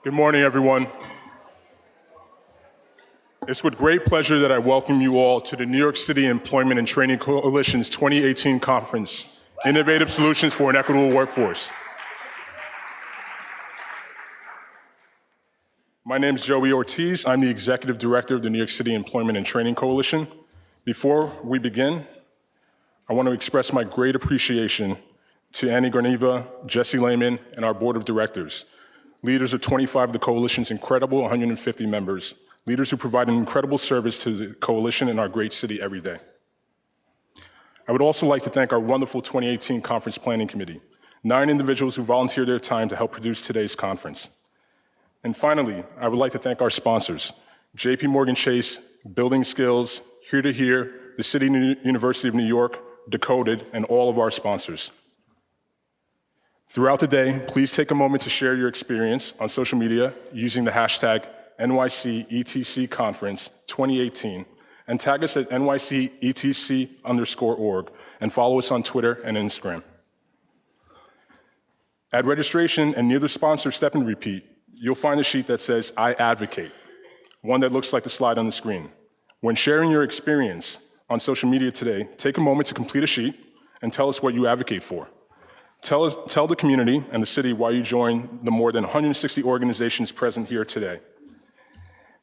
Good morning, everyone. It's with great pleasure that I welcome you all to the New York City Employment and Training Coalition's 2018 conference, Innovative Solutions for an Equitable Workforce. My name is Joey Ortiz. I'm the Executive Director of the New York City Employment and Training Coalition. Before we begin, I want to express my great appreciation to Annie Garniva, Jesse Lehman, and our Board of Directors, leaders of 25 of the Coalition's incredible 150 members, leaders who provide an incredible service to the Coalition and our great city every day. I would also like to thank our wonderful 2018 Conference Planning Committee, 9 individuals who volunteered their time to help produce today's conference. And finally, I would like to thank our sponsors, JPMorgan Chase, Building Skills, Here to Here, the City University of New York, Decoded, and all of our sponsors. Throughout the day, please take a moment to share your experience on social media using the hashtag NYCETC Conference 2018 and tag us at NYCETC_org and follow us on Twitter and Instagram. At registration and near the sponsor step and repeat, you'll find a sheet that says I advocate, one that looks like the slide on the screen. When sharing your experience on social media today, take a moment to complete a sheet and tell us what you advocate for. Tell the community and the city why you joined the more than 160 organizations present here today.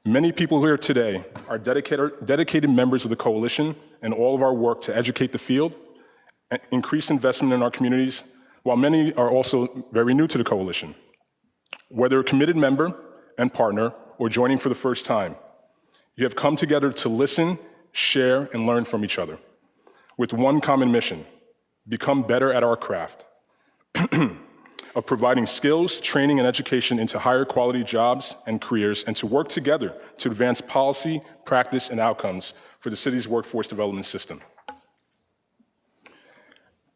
Many people here today are dedicated members of the Coalition and all of our work to educate the field, increase investment in our communities, while many are also very new to the Coalition. Whether a committed member and partner or joining for the first time, you have come together to listen, share, and learn from each other with one common mission: become better at our craft of providing skills, training, and education into higher quality jobs and careers, and to work together to advance policy, practice, and outcomes for the city's workforce development system.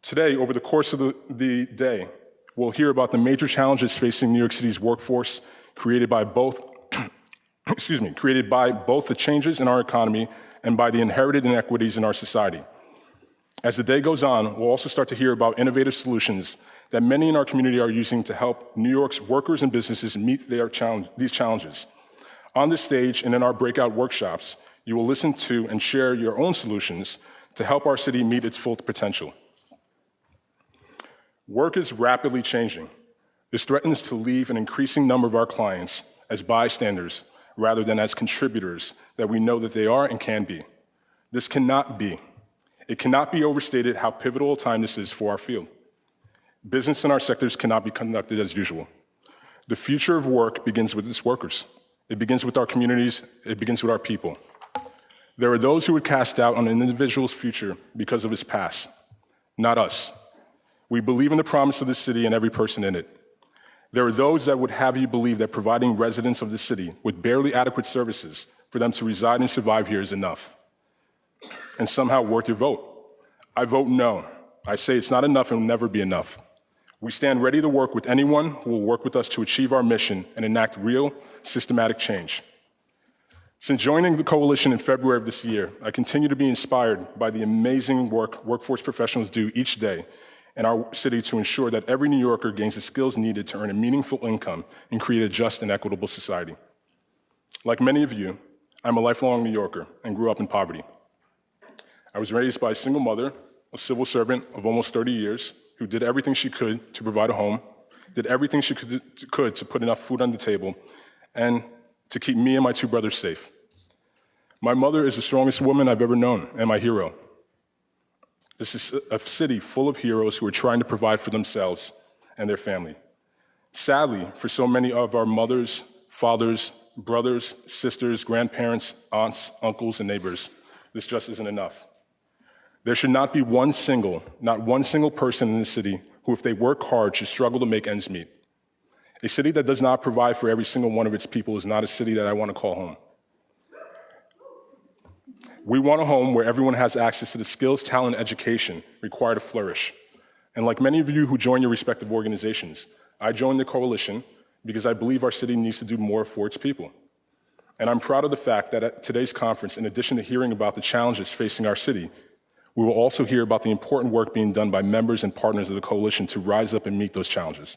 Today, over the course of the day, we'll hear about the major challenges facing New York City's workforce created by both the changes in our economy and by the inherited inequities in our society. As the day goes on, we'll also start to hear about innovative solutions that many in our community are using to help New York's workers and businesses meet these challenges. On this stage and in our breakout workshops, you will listen to and share your own solutions to help our city meet its full potential. Work is rapidly changing. This threatens to leave an increasing number of our clients as bystanders rather than as contributors that we know that they are and can be. This cannot be. It cannot be overstated how pivotal a time this is for our field. Business in our sectors cannot be conducted as usual. The future of work begins with its workers. It begins with our communities. It begins with our people. There are those who would cast doubt on an individual's future because of his past. Not us. We believe in the promise of the city and every person in it. There are those that would have you believe that providing residents of the city with barely adequate services for them to reside and survive here is enough and somehow worth your vote. I vote no. I say it's not enough and will never be enough. We stand ready to work with anyone who will work with us to achieve our mission and enact real, systematic change. Since joining the Coalition in February of this year, I continue to be inspired by the amazing work workforce professionals do each day in our city to ensure that every New Yorker gains the skills needed to earn a meaningful income and create a just and equitable society. Like many of you, I'm a lifelong New Yorker and grew up in poverty. I was raised by a single mother, a civil servant of almost 30 years, who did everything she could to provide a home, did everything she could to put enough food on the table, and to keep me and my 2 brothers safe. My mother is the strongest woman I've ever known and my hero. This is a city full of heroes who are trying to provide for themselves and their family. Sadly, for so many of our mothers, fathers, brothers, sisters, grandparents, aunts, uncles, and neighbors, this just isn't enough. There should not be not one single person in the city who, if they work hard, should struggle to make ends meet. A city that does not provide for every single one of its people is not a city that I want to call home. We want a home where everyone has access to the skills, talent, and education required to flourish. And like many of you who join your respective organizations, I joined the Coalition because I believe our city needs to do more for its people. And I'm proud of the fact that at today's conference, in addition to hearing about the challenges facing our city, we will also hear about the important work being done by members and partners of the Coalition to rise up and meet those challenges.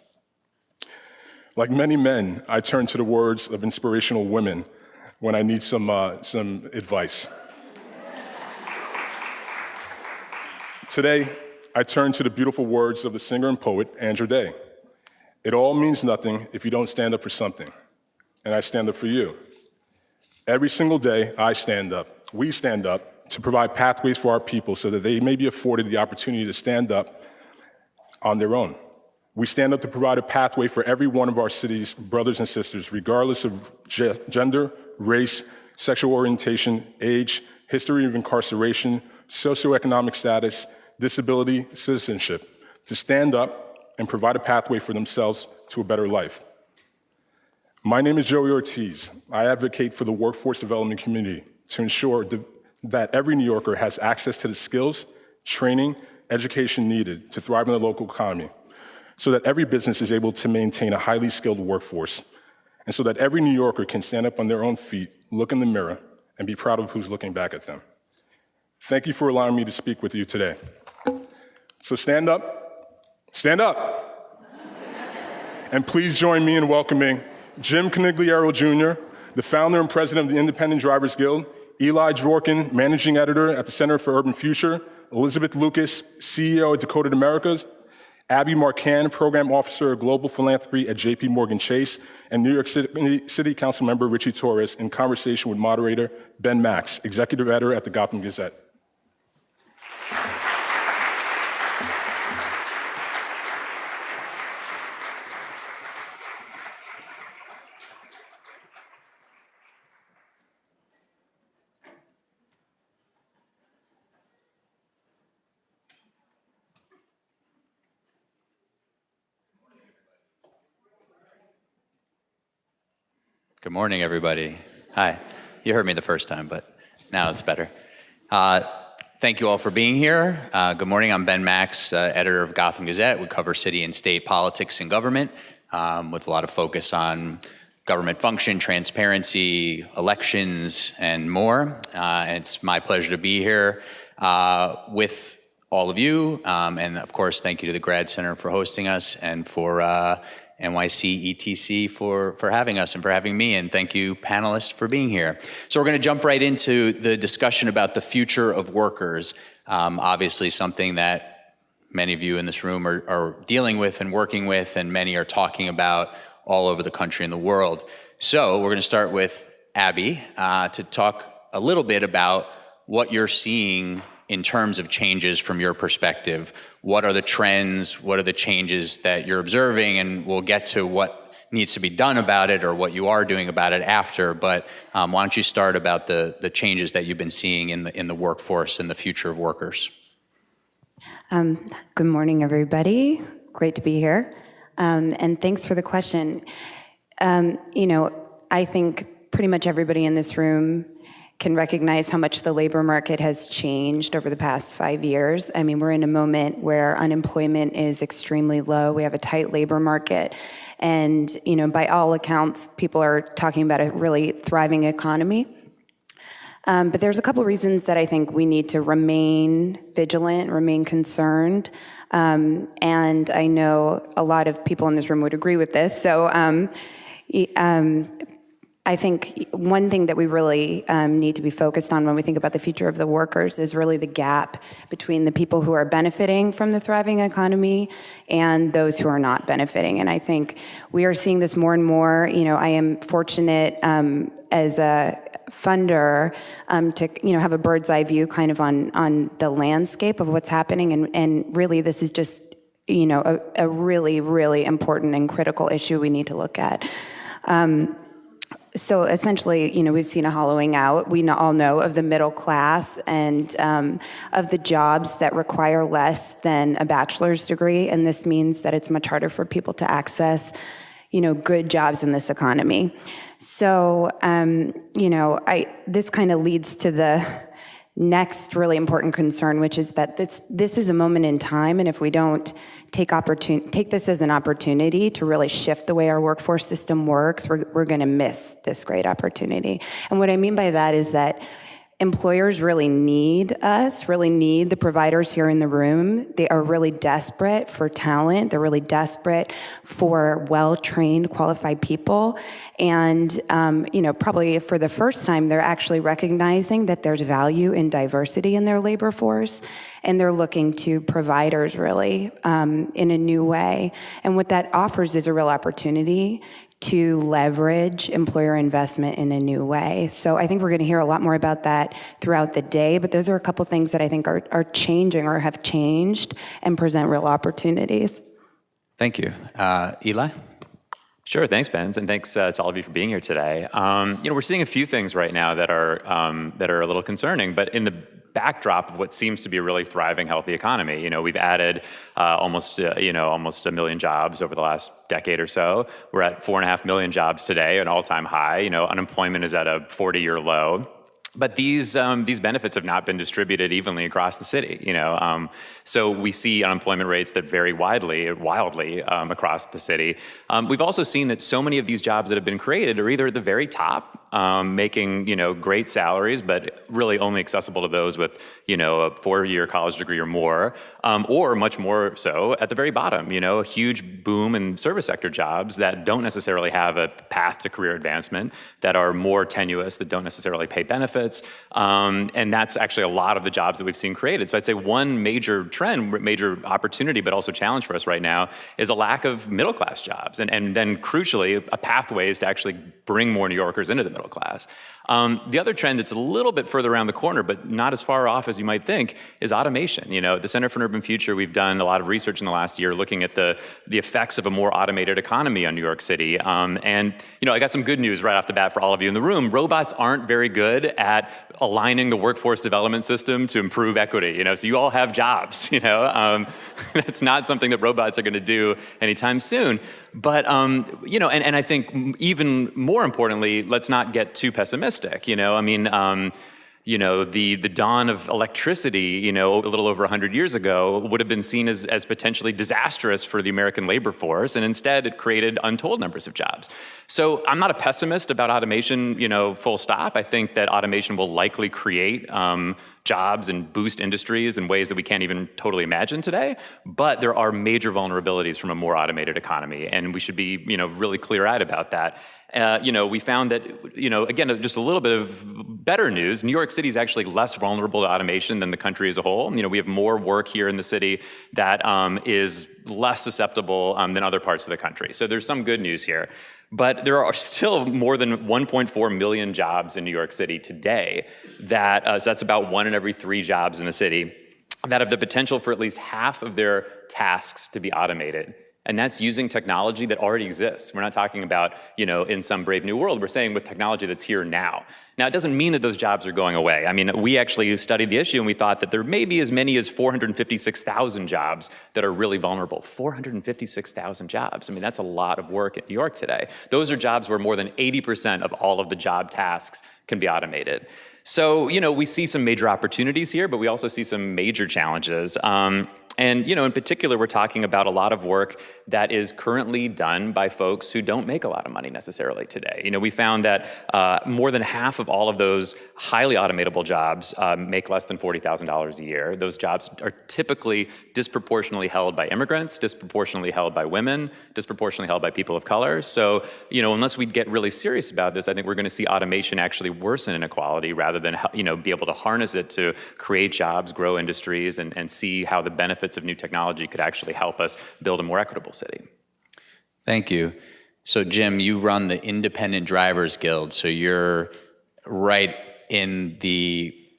Like many men, I turn to the words of inspirational women when I need some advice. Today, I turn to the beautiful words of the singer and poet, Andrew Day. It all means nothing if you don't stand up for something, and I stand up for you. Every single day, I stand up, we stand up to provide pathways for our people so that they may be afforded the opportunity to stand up on their own. We stand up to provide a pathway for every one of our city's brothers and sisters, regardless of gender, race, sexual orientation, age, history of incarceration, socioeconomic status, disability, citizenship, to stand up and provide a pathway for themselves to a better life. My name is Joey Ortiz. I advocate for the workforce development community to ensure that every New Yorker has access to the skills, training, education needed to thrive in the local economy, so that every business is able to maintain a highly skilled workforce, and so that every New Yorker can stand up on their own feet, look in the mirror, and be proud of who's looking back at them. Thank you for allowing me to speak with you today. So stand up, and please join me in welcoming Jim Conigliaro Jr., the founder and president of the Independent Drivers Guild, Eli Dvorkin, managing editor at the Center for Urban Future, Elizabeth Lukas, CEO at Decoded Americas, Abby Marquand, program officer of global philanthropy at JPMorgan Chase, and New York City Council member Ritchie Torres, in conversation with moderator Ben Max, executive editor at the Gotham Gazette. Good morning, everybody. Hi. You heard me the first time, but now it's better. Thank you all for being here. Good morning. I'm Ben Max, editor of Gotham Gazette. We cover city and state politics and government with a lot of focus on government function, transparency, elections, and more. And it's my pleasure to be here with all of you. And of course, thank you to the Grad Center for hosting us, and for NYCETC for having us and for having me, and thank you panelists for being here. So we're going to jump right into the discussion about the future of workers, obviously something that many of you in this room are dealing with and working with, and many are talking about all over the country and the world. So we're going to start with Abby to talk a little bit about what you're seeing in terms of changes from your perspective. What are the trends? What are the changes that you're observing? And we'll get to what needs to be done about it, or what you are doing about it after. But why don't you start about the changes that you've been seeing in the workforce and the future of workers? Good morning, everybody. Great to be here. And thanks for the question. I think pretty much everybody in this room can recognize how much the labor market has changed over the past 5 years. I mean, we're in a moment where unemployment is extremely low. We have a tight labor market. And, by all accounts, people are talking about a really thriving economy. But there's a couple reasons that I think we need to remain vigilant, remain concerned. And I know a lot of people in this room would agree with this. So I think one thing that we really need to be focused on when we think about the future of the workers is really the gap between the people who are benefiting from the thriving economy and those who are not benefiting. And I think we are seeing this more and more. I am fortunate as a funder to have a bird's eye view kind of on the landscape of what's happening. And really this is just a really, really important and critical issue we need to look at. So essentially, we've seen a hollowing out, we all know, of the middle class and of the jobs that require less than a bachelor's degree. And this means that it's much harder for people to access, good jobs in this economy. So, this kind of leads to the next really important concern, which is that this is a moment in time, and if we don't take this as an opportunity to really shift the way our workforce system works, we're going to miss this great opportunity. And what I mean by that is that employers really need us, really need the providers here in the room. They are really desperate for talent. They're really desperate for well-trained, qualified people. And, probably for the first time, they're actually recognizing that there's value in diversity in their labor force, and they're looking to providers really in a new way. And what that offers is a real opportunity to leverage employer investment in a new way. So I think we're going to hear a lot more about that throughout the day, but those are a couple things that I think are changing or have changed and present real opportunities. Thank you. Eli? Sure, thanks, Ben, and thanks to all of you for being here today. We're seeing a few things right now that are a little concerning, but in the backdrop of what seems to be a really thriving, healthy economy. We've added almost a million jobs over the last decade or so. We're at 4.5 million jobs today, an all-time high. Unemployment is at a 40-year low. But these benefits have not been distributed evenly across the city, So we see unemployment rates that vary wildly across the city. We've also seen that so many of these jobs that have been created are either at the very top, making great salaries, but really only accessible to those with a 4-year college degree or more, or much more so at the very bottom. A huge boom in service sector jobs that don't necessarily have a path to career advancement, that are more tenuous, that don't necessarily pay benefits. And that's actually a lot of the jobs that we've seen created. So I'd say one major trend, major opportunity, but also challenge for us right now is a lack of middle-class jobs. And then crucially, a pathway is to actually bring more New Yorkers into the middle class. The other trend that's a little bit further around the corner, but not as far off as you might think, is automation. The Center for an Urban Future, we've done a lot of research in the last year looking at the effects of a more automated economy on New York City. And I got some good news right off the bat for all of you in the room. Robots aren't very good at aligning the workforce development system to improve equity. So you all have jobs. That's not something that robots are going to do anytime soon. But and I think even more importantly, let's not get too pessimistic. The dawn of electricity, a little over 100 years ago, would have been seen as potentially disastrous for the American labor force, and instead it created untold numbers of jobs. So I'm not a pessimist about automation, full stop. I think that automation will likely create jobs and boost industries in ways that we can't even totally imagine today. But there are major vulnerabilities from a more automated economy, and we should be, really clear-eyed about that. We found that, again, just a little bit of better news. New York City is actually less vulnerable to automation than the country as a whole. We have more work here in the city that is less susceptible than other parts of the country. So there's some good news here. But there are still more than 1.4 million jobs in New York City today so that's about 1 in every 3 jobs in the city that have the potential for at least half of their tasks to be automated. And that's using technology that already exists. We're not talking about, in some brave new world. We're saying with technology that's here now. Now, it doesn't mean that those jobs are going away. We actually studied the issue and we thought that there may be as many as 456,000 jobs that are really vulnerable. 456,000 jobs. That's a lot of work in New York today. Those are jobs where more than 80% of all of the job tasks can be automated. So, we see some major opportunities here, but we also see some major challenges. And, in particular, we're talking about a lot of work that is currently done by folks who don't make a lot of money necessarily today. We found that more than half of all of those highly automatable jobs make less than $40,000 a year. Those jobs are typically disproportionately held by immigrants, disproportionately held by women, disproportionately held by people of color. So, unless we get really serious about this, I think we're going to see automation actually worsen inequality rather than, be able to harness it to create jobs, grow industries, and see how the benefits of new technology could actually help us build a more equitable city. Thank you. So Jim, you run the Independent Drivers Guild, so you're right in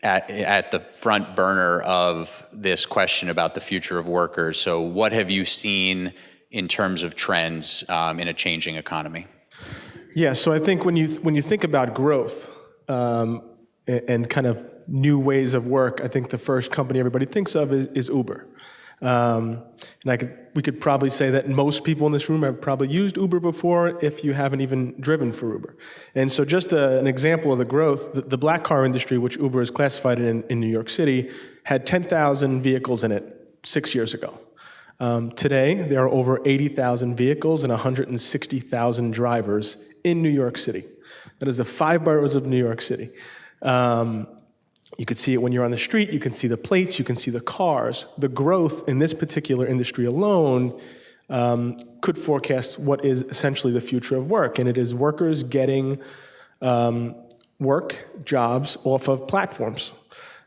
at the front burner of this question about the future of workers. So what have you seen in terms of trends in a changing economy? Yeah, so I think when you think about growth and kind of new ways of work, I think the first company everybody thinks of is Uber. And we could probably say that most people in this room have probably used Uber before if you haven't even driven for Uber. And so just an example of the growth, the black car industry, which Uber is classified in New York City, had 10,000 vehicles in it 6 years ago. Today, there are over 80,000 vehicles and 160,000 drivers in New York City. That is the 5 boroughs of New York City. You could see it when you're on the street, you can see the plates, you can see the cars. The growth in this particular industry alone could forecast what is essentially the future of work, and it is workers getting work, jobs off of platforms.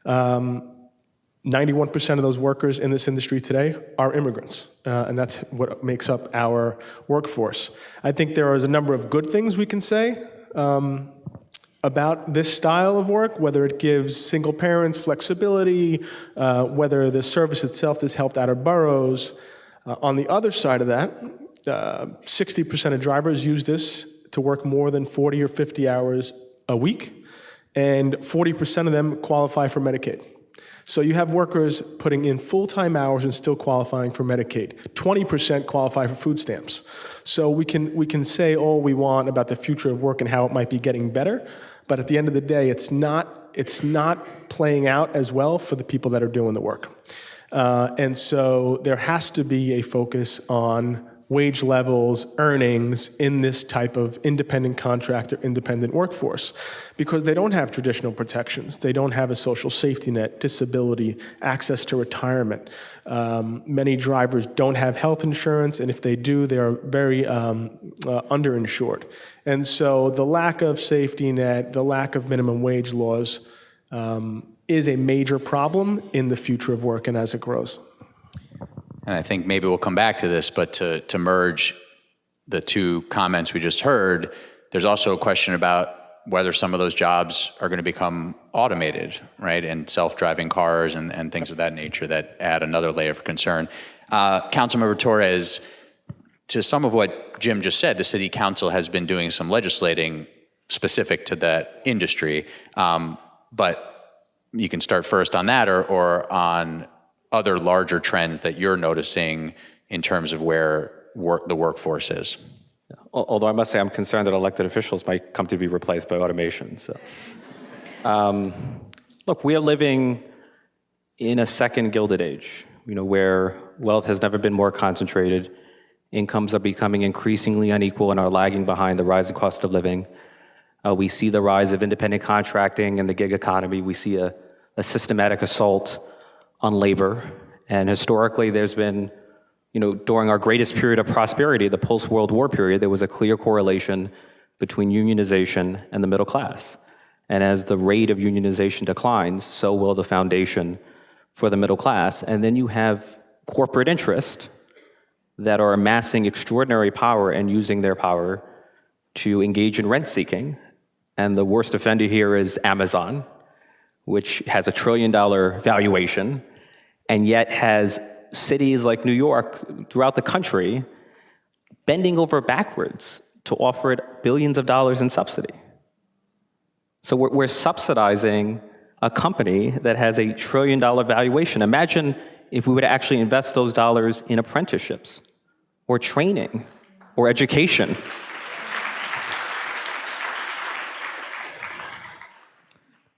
91% of those workers in this industry today are immigrants, and that's what makes up our workforce. I think there is a number of good things we can say about this style of work, whether it gives single parents flexibility, whether the service itself has helped outer boroughs. On the other side of that, 60% of drivers use this to work more than 40 or 50 hours a week, and 40% of them qualify for Medicaid. So you have workers putting in full-time hours and still qualifying for Medicaid. 20% qualify for food stamps. So we can say all we want about the future of work and how it might be getting better, but at the end of the day, it's not playing out as well for the people that are doing the work. And so there has to be a focus on wage levels, earnings in this type of independent contractor, independent workforce, because they don't have traditional protections. They don't have a social safety net, disability, access to retirement. Many drivers don't have health insurance, and if they do, they are very underinsured. And so the lack of safety net, the lack of minimum wage laws is a major problem in the future of work and as it grows. And I think maybe we'll come back to this, but to merge the two comments we just heard, there's also a question about whether some of those jobs are going to become automated, right? And self-driving cars and things of that nature that add another layer of concern. Councilmember Torres, to some of what Jim just said, the City Council has been doing some legislating specific to that industry, but you can start first on that or on other larger trends that you're noticing in terms of where the workforce is. Although I must say I'm concerned that elected officials might come to be replaced by automation. So, look, we are living in a second Gilded Age, where wealth has never been more concentrated. Incomes are becoming increasingly unequal and are lagging behind the rising cost of living. We see the rise of independent contracting and the gig economy. We see a systematic assault on labor. And historically, there's been, during our greatest period of prosperity, the post-World War period, there was a clear correlation between unionization and the middle class. And as the rate of unionization declines, so will the foundation for the middle class. And then you have corporate interests that are amassing extraordinary power and using their power to engage in rent seeking. And the worst offender here is Amazon, which has $1 trillion valuation, and yet has cities like New York throughout the country bending over backwards to offer it billions of dollars in subsidy. So we're subsidizing a company that has $1 trillion valuation. Imagine if we were to actually invest those dollars in apprenticeships or training or education.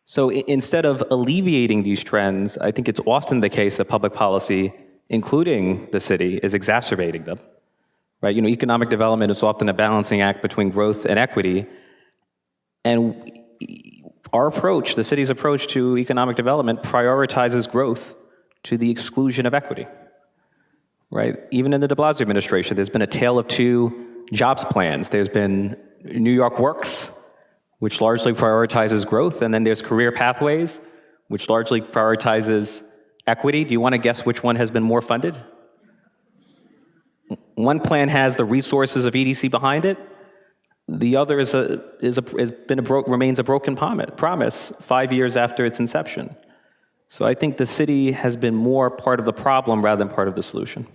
So instead of alleviating these trends, I think it's often the case that public policy, including the city, is exacerbating them. Right? Economic development is often a balancing act between growth and equity. And our approach, the city's approach to economic development, prioritizes growth to the exclusion of equity. Right? Even in the de Blasio administration, there's been a tale of two jobs plans. There's been New York Works, which largely prioritizes growth, and then there's Career Pathways, which largely prioritizes equity. Do you want to guess which one has been more funded? One plan has the resources of EDC behind it. The other remains a broken promise 5 years after its inception. So I think the city has been more part of the problem rather than part of the solution.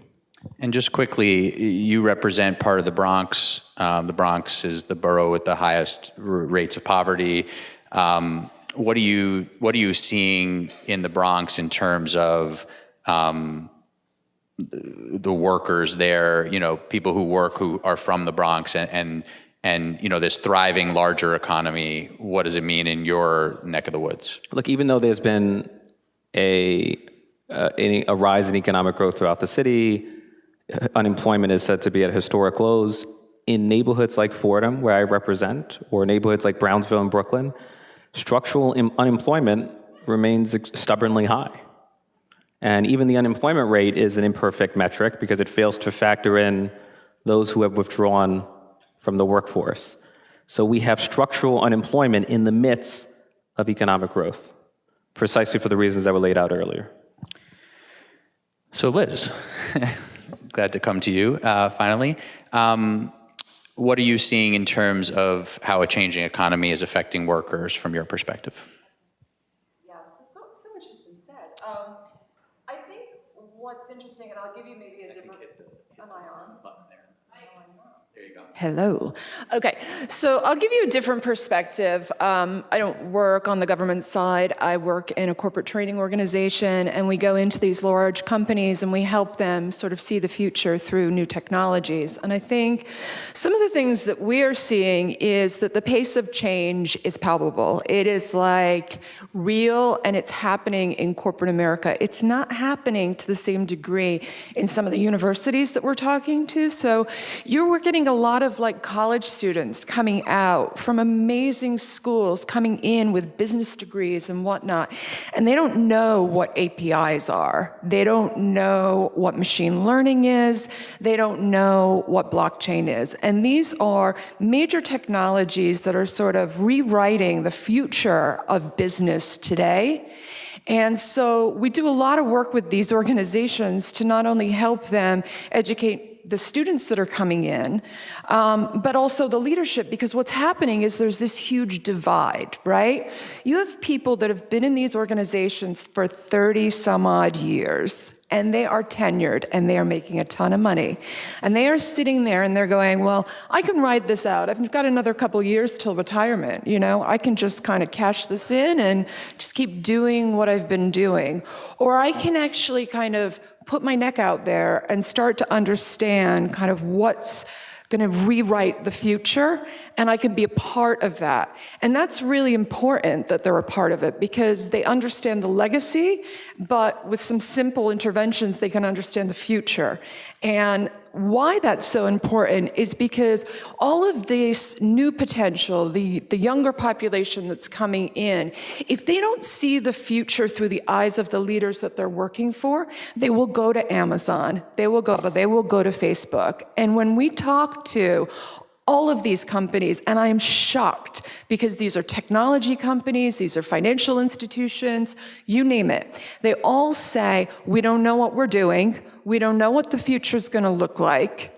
And just quickly, you represent part of the Bronx. The Bronx is the borough with the highest rates of poverty. What are you seeing in the Bronx in terms of the workers there? People who work who are from the Bronx and this thriving larger economy. What does it mean in your neck of the woods? Look, even though there's been a rise in economic growth throughout the city, unemployment is said to be at historic lows. In neighborhoods like Fordham, where I represent, or neighborhoods like Brownsville and Brooklyn, structural unemployment remains stubbornly high. And even the unemployment rate is an imperfect metric because it fails to factor in those who have withdrawn from the workforce. So we have structural unemployment in the midst of economic growth, precisely for the reasons that were laid out earlier. So Liz, glad to come to you finally. What are you seeing in terms of how a changing economy is affecting workers from your perspective? Yeah, so much has been said. I think what's interesting, and I'll give you maybe a different, am I on? There you go. Hello. Okay, so I'll give you a different perspective. I don't work on the government side. I work in a corporate training organization, and we go into these large companies and we help them sort of see the future through new technologies. And I think some of the things that we are seeing is that the pace of change is palpable. It is like real, and it's happening in corporate America. It's not happening to the same degree in some of the universities that we're talking to. So you're getting a lot of like college students coming out from amazing schools, coming in with business degrees and whatnot, and they don't know what APIs are. They don't know what machine learning is. They don't know what blockchain is. And these are major technologies that are sort of rewriting the future of business today. And so we do a lot of work with these organizations to not only help them educate the students that are coming in, but also the leadership, because what's happening is there's this huge divide, right? You have people that have been in these organizations for 30 some odd years, and they are tenured, and they are making a ton of money. And they are sitting there and they're going, well, I can ride this out. I've got another couple years till retirement, you know? I can just kind of cash this in and just keep doing what I've been doing. Or I can actually kind of put my neck out there and start to understand kind of what's going to rewrite the future, and I can be a part of that. And that's really important that they're a part of it, because they understand the legacy, but with some simple interventions, they can understand the future. And why that's so important is because all of this new potential, the younger population that's coming in, if they don't see the future through the eyes of the leaders that they're working for, they will go to Amazon, they will go to Facebook. And when we talk to all of these companies, and I am shocked because these are technology companies, these are financial institutions, you name it. They all say, we don't know what we're doing, we don't know what the future is going to look like.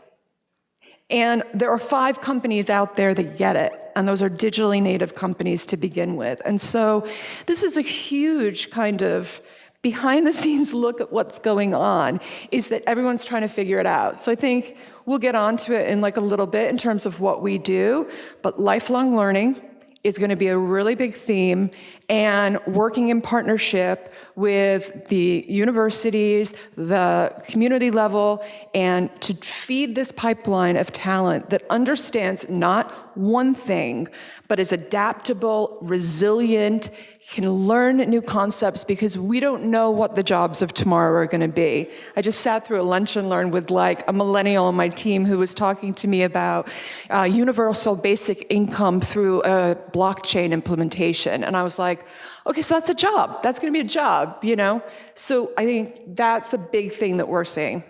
And there are 5 companies out there that get it, and those are digitally native companies to begin with. And so this is a huge kind of behind the scenes look at what's going on, is that everyone's trying to figure it out. So I think we'll get onto it in like a little bit in terms of what we do, but lifelong learning is going to be a really big theme, and working in partnership with the universities, the community level, and to feed this pipeline of talent that understands not one thing, but is adaptable, resilient, can learn new concepts, because we don't know what the jobs of tomorrow are going to be. I just sat through a lunch and learn with like a millennial on my team who was talking to me about universal basic income through a blockchain implementation. And I was like, okay, so that's a job. That's going to be a job, you know? So I think that's a big thing that we're seeing.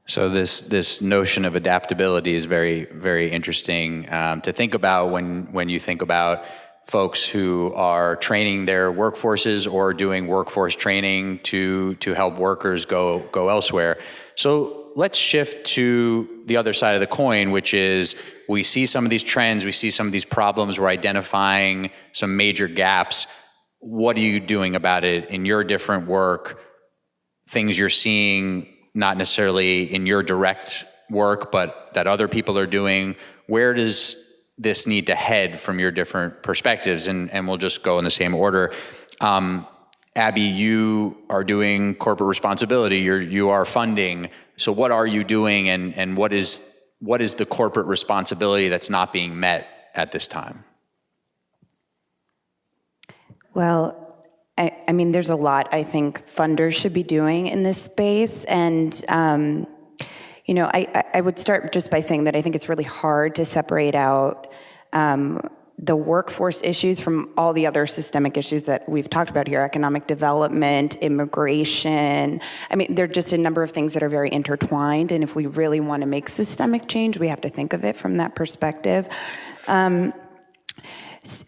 So this notion of adaptability is very, very interesting to think about when you think about folks who are training their workforces or doing workforce training to help workers go elsewhere. So let's shift to the other side of the coin, which is we see some of these trends, we see some of these problems, we're identifying some major gaps. What are you doing about it in your different work? Things you're seeing, not necessarily in your direct work, but that other people are doing. Where does this need to head from your different perspectives? And we'll just go in the same order. Abby, you are doing corporate responsibility, you are funding. So what are you doing, and what is the corporate responsibility that's not being met at this time? Well, I mean, there's a lot I think funders should be doing in this space. And, you know, I would start just by saying that I think it's really hard to separate out the workforce issues from all the other systemic issues that we've talked about here, economic development, immigration. I mean, there are just a number of things that are very intertwined, and if we really want to make systemic change, we have to think of it from that perspective. And,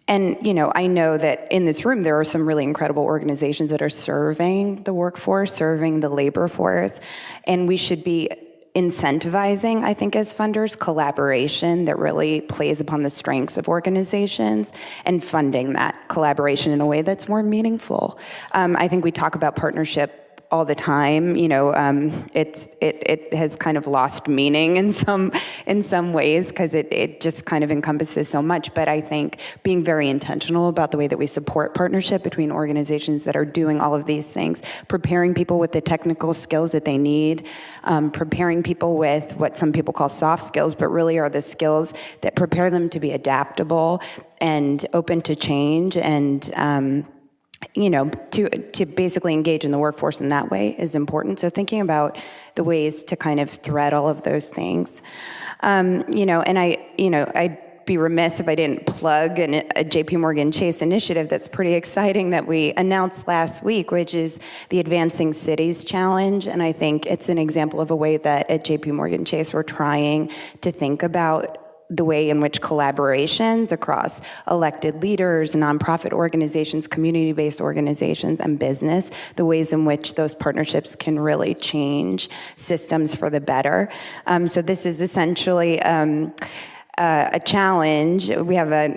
I know that in this room, there are some really incredible organizations that are serving the workforce, serving the labor force, and we should be incentivizing, I think, as funders, collaboration that really plays upon the strengths of organizations and funding that collaboration in a way that's more meaningful. I think we talk about partnership all the time. It has kind of lost meaning in some ways because it just kind of encompasses so much. But I think being very intentional about the way that we support partnership between organizations that are doing all of these things, preparing people with the technical skills that they need, preparing people with what some people call soft skills, but really are the skills that prepare them to be adaptable and open to change and to basically engage in the workforce in that way is important. So thinking about the ways to kind of thread all of those things, and I'd be remiss if I didn't plug a JPMorgan Chase initiative that's pretty exciting that we announced last week, which is the Advancing Cities Challenge. And I think it's an example of a way that at JPMorgan Chase we're trying to think about the way in which collaborations across elected leaders, nonprofit organizations, community-based organizations, and business, the ways in which those partnerships can really change systems for the better. So this is essentially a challenge. We have a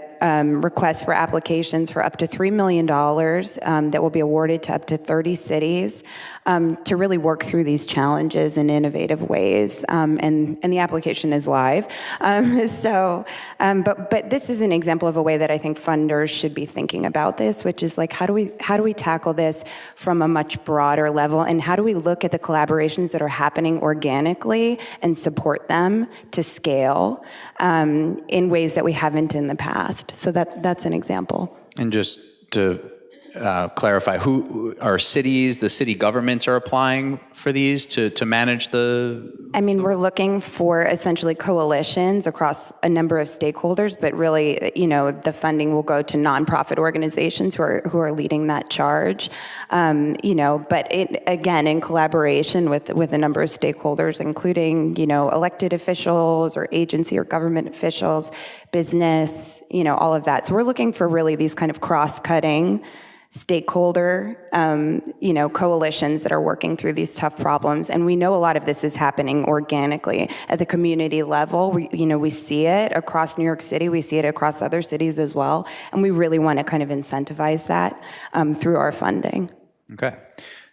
request for applications for up to $3 million that will be awarded to up to 30 cities to really work through these challenges in innovative ways. And the application is live. But this is an example of a way that I think funders should be thinking about this, which is like, how do we tackle this from a much broader level? And how do we look at the collaborations that are happening organically and support them to scale in ways that we haven't in the past? So that's an example. And just to clarify, who are cities, the city governments are applying for these to manage the... I mean, we're looking for essentially coalitions across a number of stakeholders, but really, the funding will go to nonprofit organizations who are leading that charge. But again, in collaboration with a number of stakeholders, including, elected officials or agency or government officials, business, all of that. So we're looking for really these kind of cross-cutting stakeholder, coalitions that are working through these tough problems. And we know a lot of this is happening organically at the community level. We see it across New York City. We see it across other cities as well. And we really want to kind of incentivize that through our funding. Okay.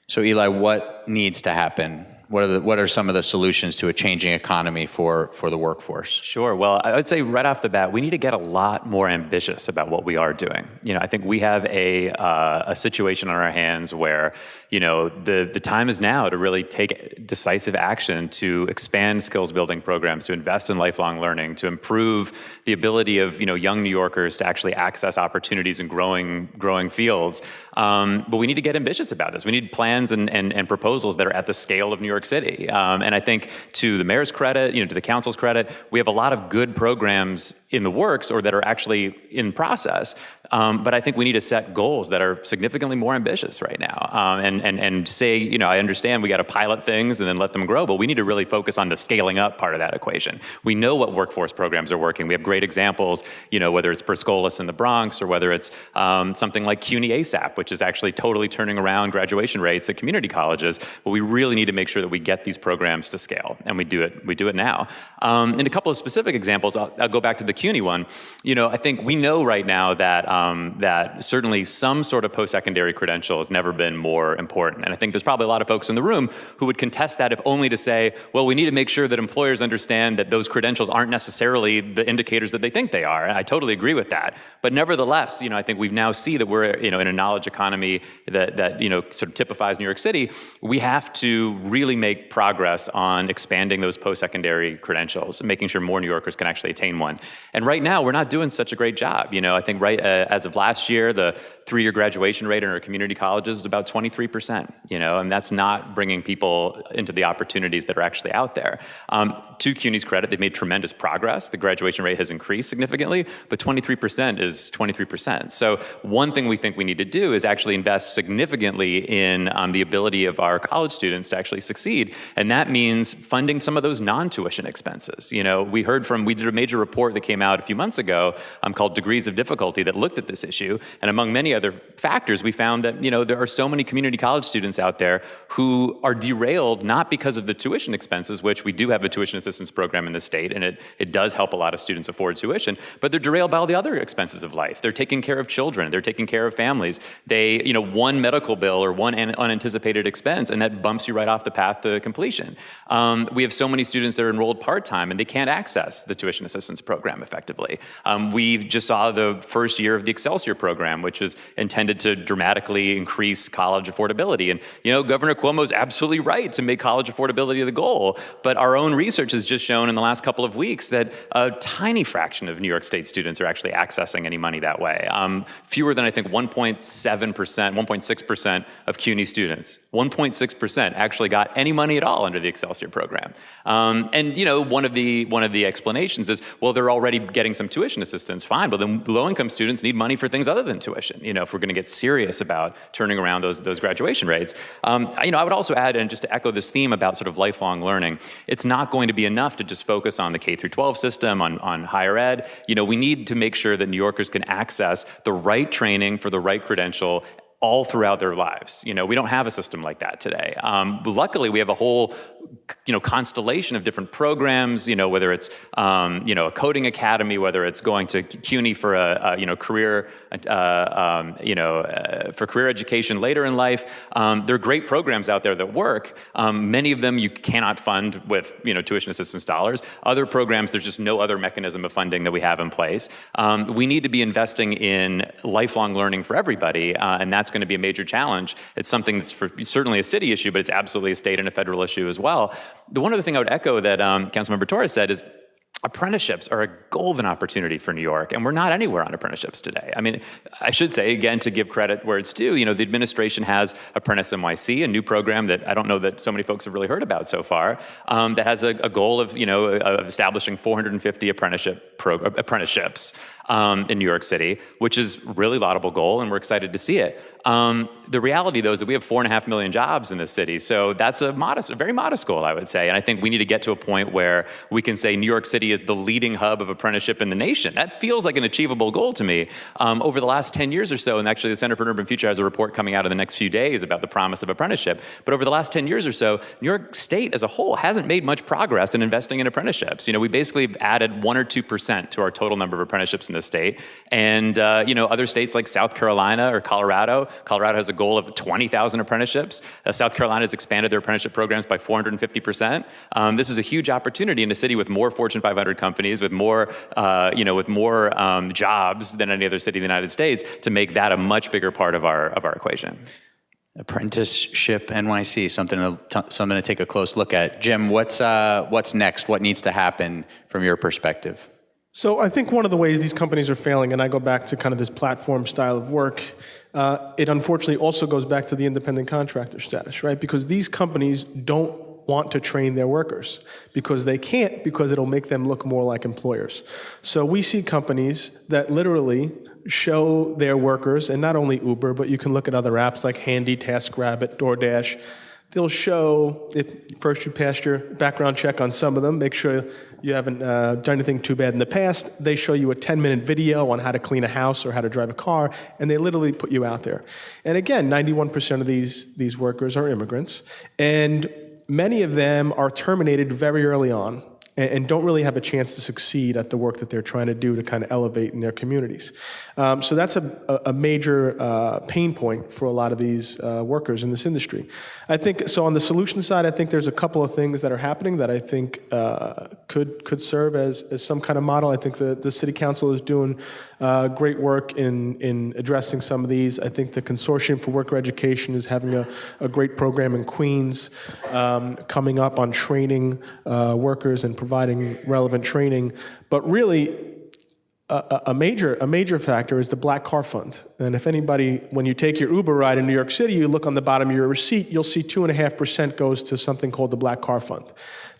So Eli, what needs to happen? What are some of the solutions to a changing economy for the workforce? Sure. Well, I would say right off the bat, we need to get a lot more ambitious about what we are doing. I think we have a situation on our hands where, the time is now to really take decisive action to expand skills building programs, to invest in lifelong learning, to improve the ability of, young New Yorkers to actually access opportunities in growing fields. But we need to get ambitious about this. We need plans and proposals that are at the scale of New York City. And I think to the mayor's credit, to the council's credit, we have a lot of good programs in the works or that are actually in process. But I think we need to set goals that are significantly more ambitious right now. And say, I understand we got to pilot things and then let them grow, but we need to really focus on the scaling up part of that equation. We know what workforce programs are working. We have great examples, whether it's Perscolis in the Bronx or whether it's something like CUNY ASAP, which is actually totally turning around graduation rates at community colleges. But we really need to make sure that we get these programs to scale, and we do it now. In a couple of specific examples, I'll go back to the CUNY one. I think we know right now that that certainly some sort of post-secondary credential has never been more important. And I think there's probably a lot of folks in the room who would contest that, if only to say, well, we need to make sure that employers understand that those credentials aren't necessarily the indicators that they think they are. And I totally agree with that. But nevertheless, I think we've now see that we're, in a knowledge economy that sort of typifies New York City. We have to really make progress on expanding those post-secondary credentials and making sure more New Yorkers can actually attain one. And right now, we're not doing such a great job. I think as of last year, the 3-year graduation rate in our community colleges is about 23%, and that's not bringing people into the opportunities that are actually out there. To CUNY's credit, they've made tremendous progress. The graduation rate has increased significantly, but 23% is 23%. So one thing we think we need to do is actually invest significantly in the ability of our college students to actually succeed, and that means funding some of those non-tuition expenses. We did a major report that came out a few months ago called Degrees of Difficulty that looked at this issue, and among many other factors, we found that there are so many community college students out there who are derailed not because of the tuition expenses, which we do have a tuition assistance program in the state, and it does help a lot of students afford tuition, but they're derailed by all the other expenses of life. They're taking care of children, they're taking care of families. They, one medical bill or one unanticipated expense, and that bumps you right off the path to completion. We have so many students that are enrolled part-time, and they can't access the tuition assistance program effectively. We just saw the first year of the Excelsior program, which is intended to dramatically increase college affordability. And, Governor Cuomo's absolutely right to make college affordability the goal, but our own research has just shown in the last couple of weeks that a tiny fraction of New York State students are actually accessing any money that way. Fewer than, I think, 1.7%, 1.6% of CUNY students, 1.6% actually got any money at all under the Excelsior program. And, one of the explanations is, well, they're already getting some tuition assistance, fine, but then low-income students need money for things other than tuition, if we're going to get serious about turning around those graduation rates. I would also add, and just to echo this theme about sort of lifelong learning, it's not going to be enough to just focus on the K-12 system, on higher ed. We need to make sure that New Yorkers can access the right training for the right credential all throughout their lives. We don't have a system like that today. Luckily, we have a whole constellation of different programs, whether it's a coding academy, whether it's going to CUNY for a career for career education later in life. There are great programs out there that work. Many of them you cannot fund with tuition assistance dollars. Other programs, there's just no other mechanism of funding that we have in place. We need to be investing in lifelong learning for everybody, and that's going to be a major challenge. It's something that's certainly a city issue, but it's absolutely a state and a federal issue as well. The one other thing I would echo that Councilmember Torres said is apprenticeships are a golden opportunity for New York, and we're not anywhere on apprenticeships today. I mean, I should say, again, to give credit where it's due, the administration has Apprentice NYC, a new program that I don't know that so many folks have really heard about so far, that has a goal of establishing 450 apprenticeships in New York City, which is a really laudable goal, and we're excited to see it. The reality, though, is that we have 4.5 million jobs in this city, so that's a very modest goal, I would say. And I think we need to get to a point where we can say New York City is the leading hub of apprenticeship in the nation. That feels like an achievable goal to me. Over the last 10 years or so, and actually the Center for Urban Future has a report coming out in the next few days about the promise of apprenticeship, but over the last 10 years or so, New York State as a whole hasn't made much progress in investing in apprenticeships. We basically added 1 or 2% to our total number of apprenticeships in the state, and other states like South Carolina or Colorado has a goal of 20,000 apprenticeships. South Carolina has expanded their apprenticeship programs by 450%. This is a huge opportunity in a city with more Fortune 500 companies, with more jobs than any other city in the United States, to make that a much bigger part of our equation. Apprenticeship NYC, something to take a close look at. Jim, what's next? What needs to happen from your perspective? So I think one of the ways these companies are failing, and I go back to kind of this platform style of work, it unfortunately also goes back to the independent contractor status, right? Because these companies don't want to train their workers because they can't, because it'll make them look more like employers. So we see companies that literally show their workers, and not only Uber, but you can look at other apps like Handy, TaskRabbit, DoorDash. They'll show, if first you passed your background check on some of them, make sure you haven't done anything too bad in the past. They show you a 10-minute video on how to clean a house or how to drive a car, and they literally put you out there. And again, 91% of these workers are immigrants, and many of them are terminated very early on and don't really have a chance to succeed at the work that they're trying to do to kind of elevate in their communities. So that's a major pain point for a lot of these workers in this industry. I think, so on the solution side, I think there's a couple of things that are happening that I think could serve as some kind of model. I think the City Council is doing great work in addressing some of these. I think the Consortium for Worker Education is having a great program in Queens coming up on training workers and providing relevant training. But really, a major factor is the black car fund. And if anybody, when you take your Uber ride in New York City, you look on the bottom of your receipt, you'll see 2.5% goes to something called the black car fund.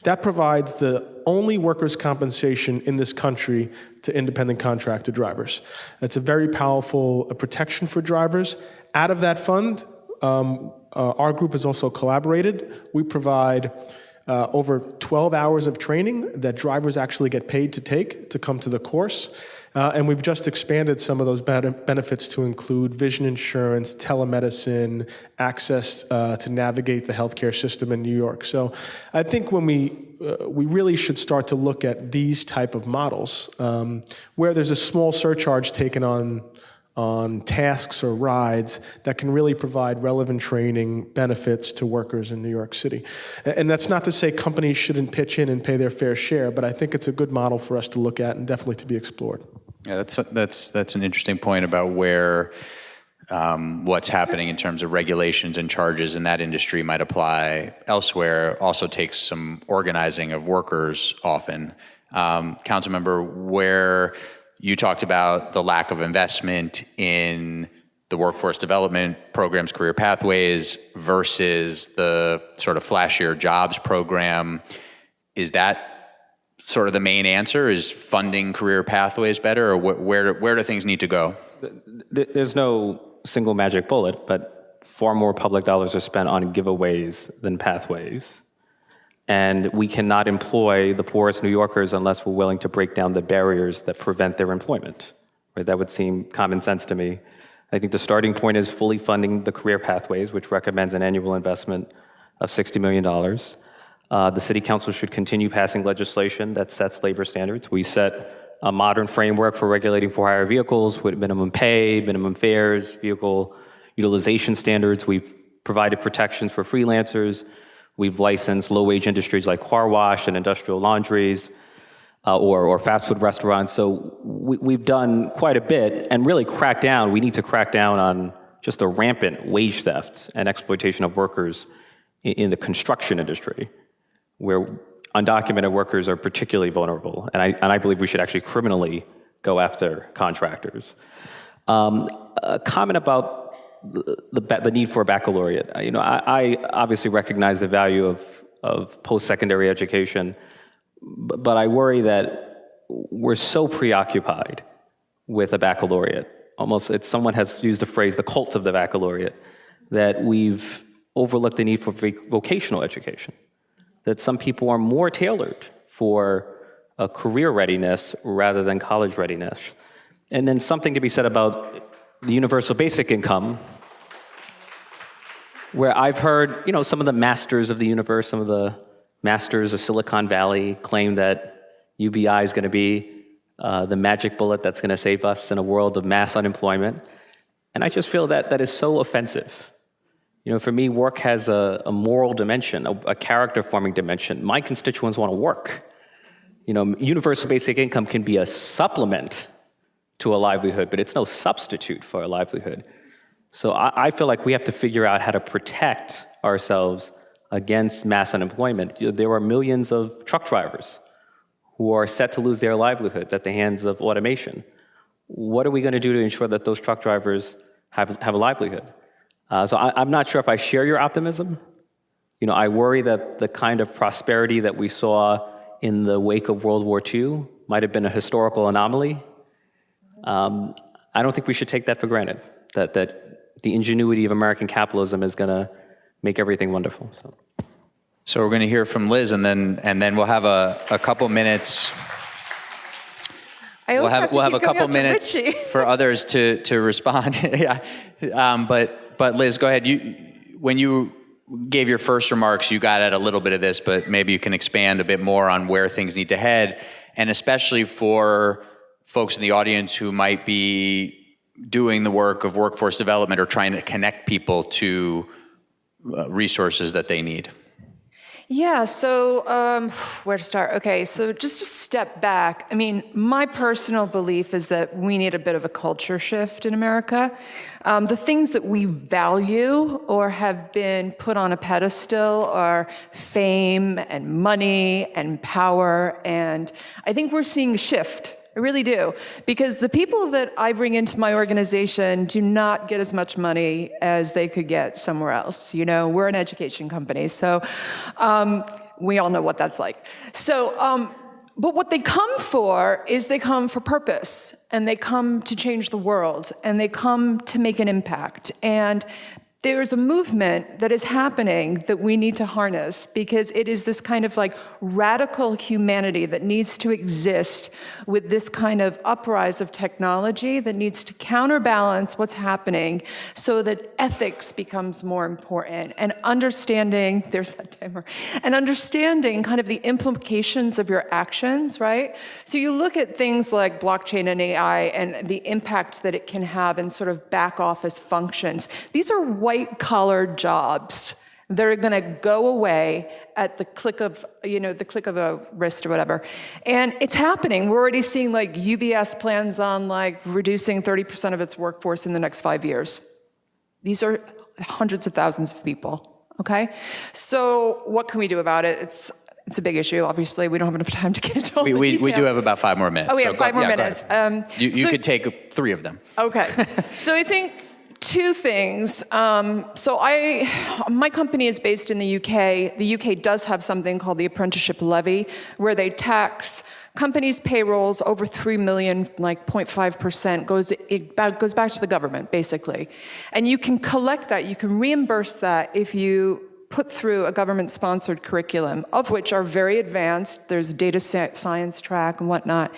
That provides the only workers' compensation in this country to independent contractor drivers. It's a very powerful protection for drivers. Out of that fund, our group has also collaborated. We provide over 12 hours of training that drivers actually get paid to come to the course. And we've just expanded some of those benefits to include vision insurance, telemedicine, access to navigate the healthcare system in New York. So I think when we really should start to look at these type of models where there's a small surcharge taken on tasks or rides that can really provide relevant training benefits to workers in New York City. And that's not to say companies shouldn't pitch in and pay their fair share, but I think it's a good model for us to look at and definitely to be explored. Yeah, that's an interesting point about where what's happening in terms of regulations and charges in that industry might apply elsewhere. Also takes some organizing of workers often. Councilmember, where you talked about the lack of investment in the workforce development programs, career pathways, versus the sort of flashier jobs program. Is that sort of the main answer? Is funding career pathways better, or where do things need to go? There's no single magic bullet, but far more public dollars are spent on giveaways than pathways. And we cannot employ the poorest New Yorkers unless we're willing to break down the barriers that prevent their employment. Right? That would seem common sense to me. I think the starting point is fully funding the career pathways, which recommends an annual investment of $60 million. The City Council should continue passing legislation that sets labor standards. We set a modern framework for regulating for-hire vehicles with minimum pay, minimum fares, vehicle utilization standards. We've provided protections for freelancers. We've licensed low-wage industries like car wash and industrial laundries or fast food restaurants. So we've done quite a bit and really cracked down. We need to crack down on just the rampant wage theft and exploitation of workers in the construction industry, where undocumented workers are particularly vulnerable. And I believe we should actually criminally go after contractors. A comment about the need for a baccalaureate. I obviously recognize the value of post-secondary education, but I worry that we're so preoccupied with a baccalaureate. Almost, someone has used the phrase, the cult of the baccalaureate, that we've overlooked the need for vocational education, that some people are more tailored for a career readiness rather than college readiness. And then something to be said about the universal basic income, where I've heard, some of the masters of the universe, some of the masters of Silicon Valley claim that UBI is going to be the magic bullet that's going to save us in a world of mass unemployment. And I just feel that is so offensive. For me, work has a moral dimension, a character-forming dimension. My constituents want to work. Universal basic income can be a supplement to a livelihood, but it's no substitute for a livelihood. So I feel like we have to figure out how to protect ourselves against mass unemployment. There are millions of truck drivers who are set to lose their livelihoods at the hands of automation. What are we going to do to ensure that those truck drivers have a livelihood? So I'm not sure if I share your optimism. I worry that the kind of prosperity that we saw in the wake of World War II might have been a historical anomaly. I don't think we should take that for granted, that the ingenuity of American capitalism is going to make everything wonderful. So we're going to hear from Liz, and then we'll have a couple minutes. We'll have a couple minutes for others to respond. Yeah, but Liz, go ahead. When you gave your first remarks, you got at a little bit of this, but maybe you can expand a bit more on where things need to head, and especially for folks in the audience who might be doing the work of workforce development or trying to connect people to resources that they need. Yeah, so where to start? Okay, so just to step back, my personal belief is that we need a bit of a culture shift in America. The things that we value or have been put on a pedestal are fame and money and power, and I think we're seeing a shift I really do. Because the people that I bring into my organization do not get as much money as they could get somewhere else. You know, we're an education company, so we all know what that's like. So, but what they come for is they come for purpose, and they come to change the world, and they come to make an impact. And there's a movement that is happening that we need to harness, because it is this kind of like radical humanity that needs to exist with this kind of uprise of technology that needs to counterbalance what's happening so that ethics becomes more important, and understanding, there's that timer, and understanding kind of the implications of your actions, right? So you look at things like blockchain and AI and the impact that it can have in sort of back office functions. These are white-collar jobs that are going to go away at the click of, a wrist or whatever. And it's happening. We're already seeing like UBS plans on like reducing 30% of its workforce in the next 5 years. These are hundreds of thousands of people, okay? So what can we do about it? It's a big issue, obviously. We don't have enough time to get into all the details. We do have about 5 more minutes. Oh, we have 5 more minutes. You could take 3 of them. Okay. So I think 2 things. My company is based in the UK. The UK does have something called the Apprenticeship Levy, where they tax companies' payrolls over 3 million, like 0.5% goes back to the government, basically. And you can collect that, you can reimburse that if you put through a government-sponsored curriculum, of which are very advanced. There's a data science track and whatnot.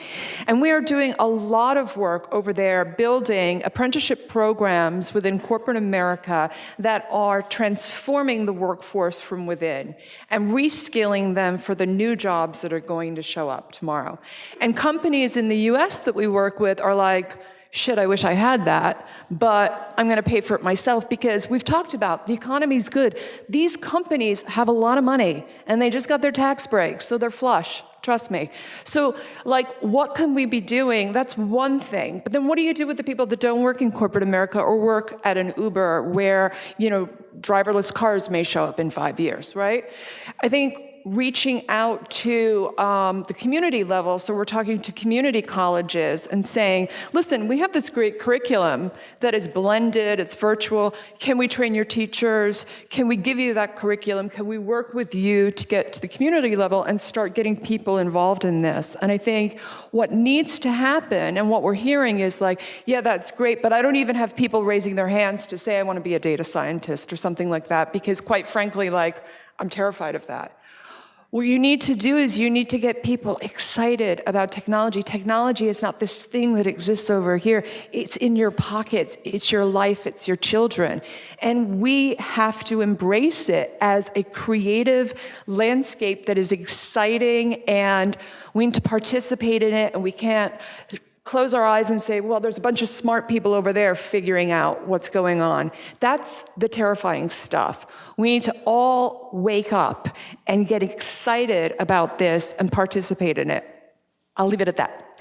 And we are doing a lot of work over there building apprenticeship programs within corporate America that are transforming the workforce from within and reskilling them for the new jobs that are going to show up tomorrow. And companies in the US that we work with are like, shit, I wish I had that, but I'm going to pay for it myself, because we've talked about the economy's good. These companies have a lot of money, and they just got their tax breaks, so they're flush. Trust me. So, like, what can we be doing? That's one thing. But then what do you do with the people that don't work in corporate America or work at an Uber where, driverless cars may show up in 5 years, right? I think reaching out to the community level, so we're talking to community colleges and saying, listen, we have this great curriculum that is blended, it's virtual. Can we train your teachers? Can we give you that curriculum? Can we work with you to get to the community level and start getting people involved in this? And I think what needs to happen, and what we're hearing is like, yeah, that's great, but I don't even have people raising their hands to say I want to be a data scientist or something like that, because quite frankly, like, I'm terrified of that. What you need to do is you need to get people excited about technology. Technology is not this thing that exists over here. It's in your pockets. It's your life. It's your children. And we have to embrace it as a creative landscape that is exciting, and we need to participate in it, and we can't close our eyes and say, well, there's a bunch of smart people over there figuring out what's going on. That's the terrifying stuff. We need to all wake up and get excited about this and participate in it. I'll leave it at that.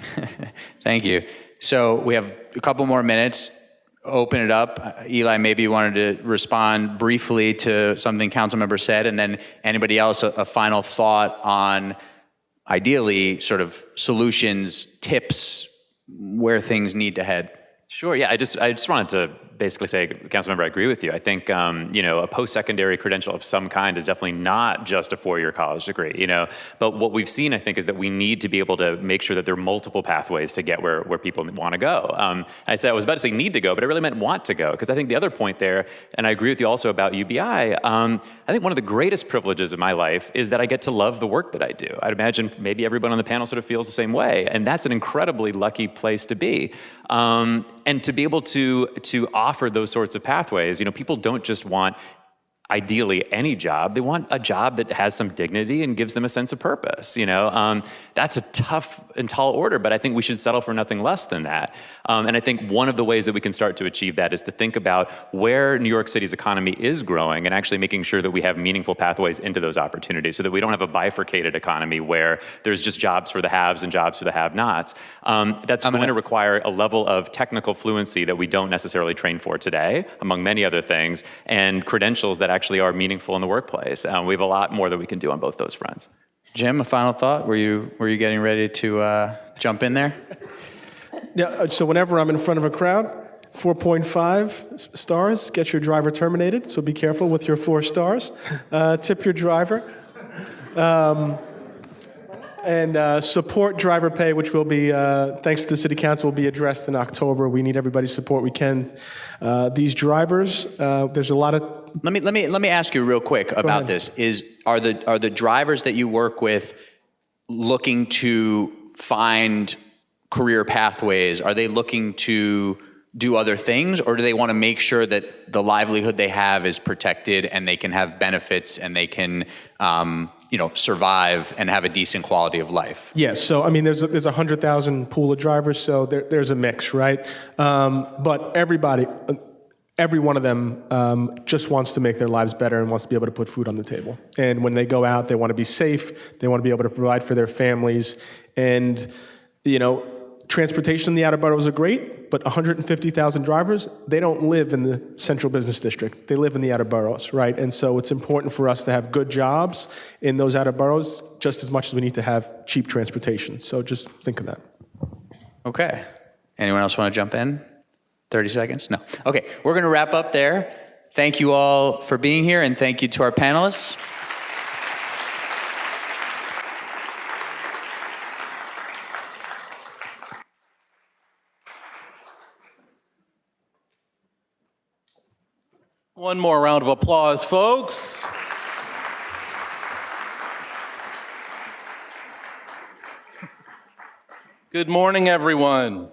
Thank you. So we have a couple more minutes. Open it up. Eli, maybe you wanted to respond briefly to something council member said, and then anybody else, a final thought on ideally sort of solutions, tips, where things need to head. Sure. Yeah. I just wanted to basically say, Councilmember, I agree with you. I think, a post-secondary credential of some kind is definitely not just a 4-year college degree, But what we've seen, I think, is that we need to be able to make sure that there are multiple pathways to get where people want to go. I was about to say need to go, but I really meant want to go, because I think the other point there, and I agree with you also about UBI, I think one of the greatest privileges of my life is that I get to love the work that I do. I'd imagine maybe everyone on the panel sort of feels the same way, and that's an incredibly lucky place to be. And to be able to offer those sorts of pathways, people don't just want ideally any job. They want a job that has some dignity and gives them a sense of purpose. That's a tough and tall order, but I think we should settle for nothing less than that. And I think one of the ways that we can start to achieve that is to think about where New York City's economy is growing and actually making sure that we have meaningful pathways into those opportunities, so that we don't have a bifurcated economy where there's just jobs for the haves and jobs for the have-nots. That's going to require a level of technical fluency that we don't necessarily train for today, among many other things, and credentials that actually are meaningful in the workplace. We have a lot more that we can do on both those fronts. Jim, a final thought? Were you getting ready to jump in there? Yeah, so whenever I'm in front of a crowd, 4.5 stars, get your driver terminated, so be careful with your 4 stars. Tip your driver. And support driver pay, which will be, thanks to the City Council, will be addressed in October. We need everybody's support we can. These drivers, there's a lot of... Let me ask you real quick about this. Are the drivers that you work with looking to find career pathways? Are they looking to do other things, or do they want to make sure that the livelihood they have is protected and they can have benefits and they can survive and have a decent quality of life? Yes, so I mean, there's 100,000 pool of drivers, so there's a mix, right? But every one of them just wants to make their lives better and wants to be able to put food on the table. And when they go out, they want to be safe, they want to be able to provide for their families, and transportation in the outer boroughs are great, but 150,000 drivers, they don't live in the central business district. They live in the outer boroughs, right? And so it's important for us to have good jobs in those outer boroughs just as much as we need to have cheap transportation. So just think of that. Okay. Anyone else want to jump in? 30 seconds? No. Okay, we're going to wrap up there. Thank you all for being here, and thank you to our panelists. One more round of applause, folks. Good morning, everyone.